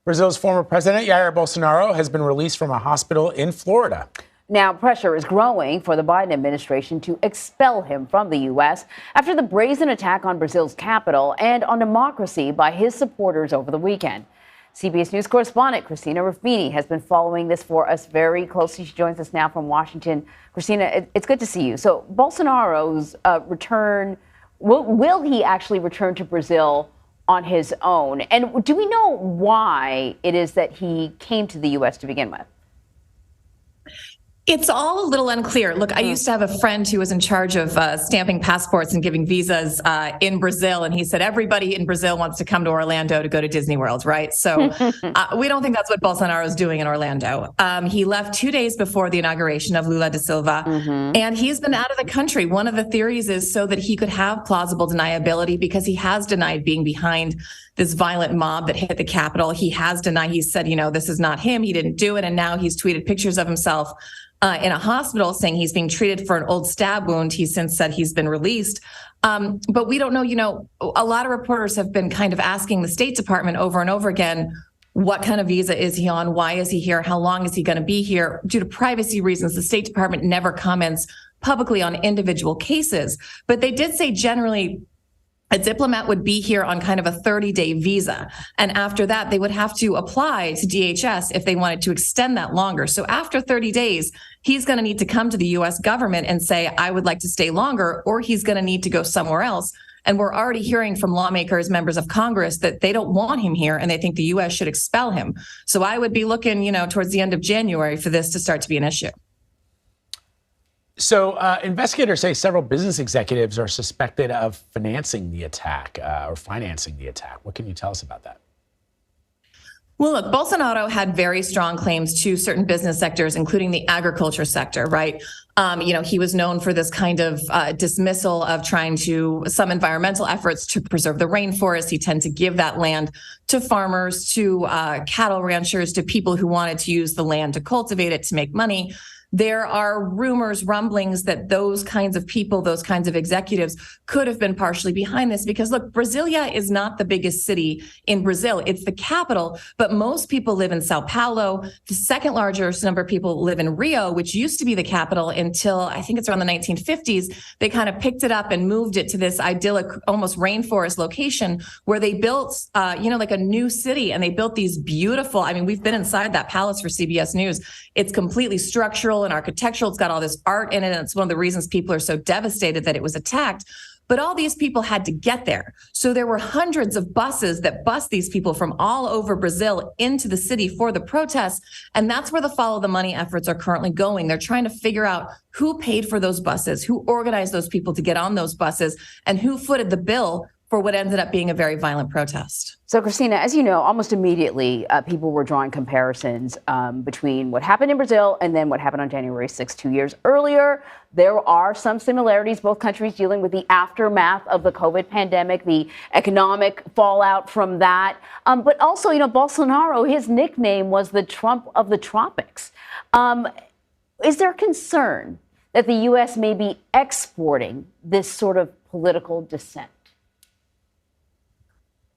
Brazil's former president, Jair Bolsonaro, has been released from a hospital in Florida. Now, pressure is growing for the Biden administration to expel him from the U.S. after the brazen attack on Brazil's capital and on democracy by his supporters over the weekend. CBS News correspondent Christina Ruffini has been following this for us very closely. She joins us now from Washington. Christina, it's good to see you. So Bolsonaro's return, will he actually return to Brazil on his own? And do we know why it is that he came to the U.S. to begin with? It's all a little unclear. Look, I used to have a friend who was in charge of stamping passports and giving visas in Brazil. And he said, everybody in Brazil wants to come to Orlando to go to Disney World, right? So we don't think that's what Bolsonaro is doing in Orlando. He left 2 days before the inauguration of Lula da Silva, and he's been out of the country. One of the theories is so that he could have plausible deniability, because he has denied being behind this violent mob that hit the Capitol. He has denied, he said, this is not him. He didn't do it. And now he's tweeted pictures of himself in a hospital saying he's being treated for an old stab wound. He's since said he's been released. But we don't know, a lot of reporters have been kind of asking the State Department over and over again, what kind of visa is he on? Why is he here? How long is he going to be here? Due to privacy reasons, the State Department never comments publicly on individual cases. But they did say generally a diplomat would be here on kind of a 30-day visa. And after that, they would have to apply to DHS if they wanted to extend that longer. So after 30 days, he's going to need to come to the U.S. government and say, I would like to stay longer, or he's going to need to go somewhere else. And we're already hearing from lawmakers, members of Congress, that they don't want him here and they think the U.S. should expel him. So I would be looking, towards the end of January for this to start to be an issue. So investigators say several business executives are suspected of financing the attack or financing the attack. What can you tell us about that? Well, look, Bolsonaro had very strong claims to certain business sectors, including the agriculture sector, right? He was known for this kind of dismissal of trying to some environmental efforts to preserve the rainforest. He tended to give that land to farmers, to cattle ranchers, to people who wanted to use the land to cultivate it, to make money. There are rumors, rumblings that those kinds of people, those kinds of executives could have been partially behind this, because look, Brasilia is not the biggest city in Brazil. It's the capital, but most people live in Sao Paulo. The second largest number of people live in Rio, which used to be the capital until I think it's around the 1950s. They kind of picked it up and moved it to this idyllic, almost rainforest location where they built, like a new city, and they built these beautiful, we've been inside that palace for CBS News. It's completely structural and architectural. It's got all this art in it. And it's one of the reasons people are so devastated that it was attacked. But all these people had to get there. So there were hundreds of buses that bus these people from all over Brazil into the city for the protests. And that's where the follow the money efforts are currently going. They're trying to figure out who paid for those buses, who organized those people to get on those buses, and who footed the bill for what ended up being a very violent protest. So, Christina, as you know, almost immediately, people were drawing comparisons between what happened in Brazil and then what happened on January 6th, 2 years earlier. There are some similarities, both countries dealing with the aftermath of the COVID pandemic, the economic fallout from that. But also, Bolsonaro, his nickname was the Trump of the tropics. Is there concern that the U.S. may be exporting this sort of political dissent?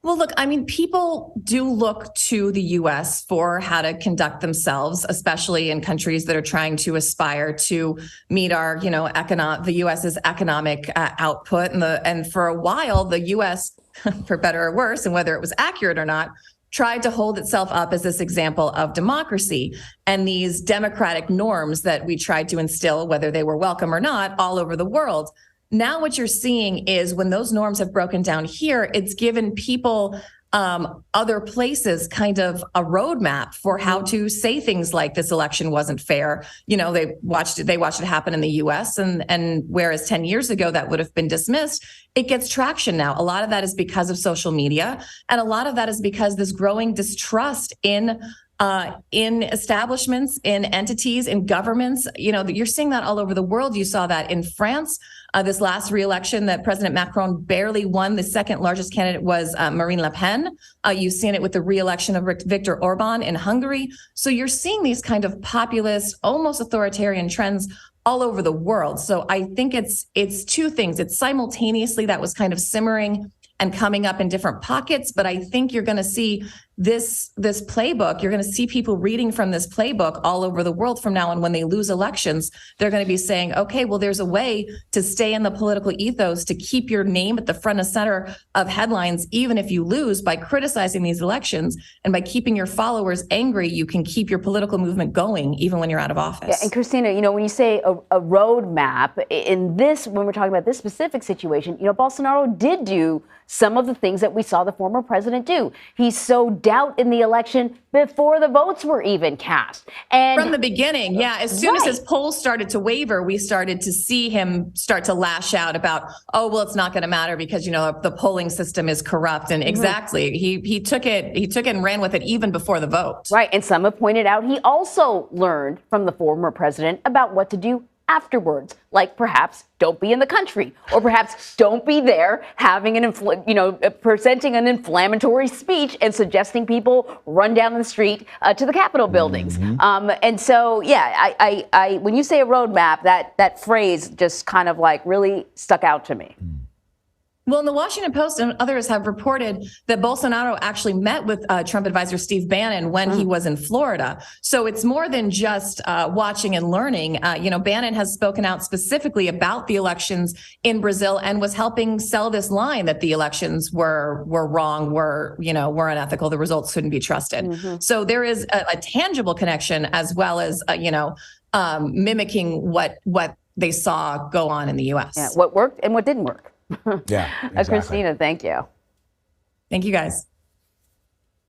Well, look, people do look to the U.S. for how to conduct themselves, especially in countries that are trying to aspire to meet our, the U.S.'s economic output. And for a while, the U.S., for better or worse, and whether it was accurate or not, tried to hold itself up as this example of democracy and these democratic norms that we tried to instill, whether they were welcome or not, all over the world. Now what you're seeing is when those norms have broken down here, it's given people other places kind of a roadmap for how to say things like this election wasn't fair. They watched it happen in the US, and whereas 10 years ago that would have been dismissed, it gets traction now. A lot of that is because of social media, and a lot of that is because this growing distrust in establishments, in entities, in governments. You're seeing that all over the world. You saw that in France. This last re-election that President Macron barely won. The second largest candidate was Marine Le Pen. You've seen it with the re-election of Viktor Orban in Hungary. So you're seeing these kind of populist, almost authoritarian trends all over the world. So I think it's two things. It's simultaneously that was kind of simmering and coming up in different pockets. But I think you're going to see this playbook, you're going to see people reading from this playbook all over the world from now on. When they lose elections, they're going to be saying, okay, well, there's a way to stay in the political ethos, to keep your name at the front and center of headlines, even if you lose, by criticizing these elections and by keeping your followers angry. You can keep your political movement going even when you're out of office. Yeah, and Christina, when you say a roadmap in this, when we're talking about this specific situation, Bolsonaro did do some of the things that we saw the former president do. He sowed doubt in the election before the votes were even cast. And from the beginning, yeah, as soon as his polls started to waver, we started to see him start to lash out about, oh, well, it's not going to matter because, the polling system is corrupt. And exactly, he took it and ran with it even before the vote. Right. And some have pointed out he also learned from the former president about what to do afterwards, like perhaps don't be in the country, or perhaps don't be there having presenting an inflammatory speech and suggesting people run down the street to the Capitol buildings. And so, yeah, I when you say a roadmap, that phrase just kind of like really stuck out to me. Well, and the Washington Post and others have reported that Bolsonaro actually met with Trump advisor Steve Bannon when he was in Florida. So it's more than just watching and learning. Bannon has spoken out specifically about the elections in Brazil and was helping sell this line that the elections were wrong, were unethical, the results couldn't be trusted. So there is a tangible connection, as well as mimicking what they saw go on in the U.S. Yeah, what worked and what didn't work. Yeah, exactly. Christina, thank you. Thank you, guys.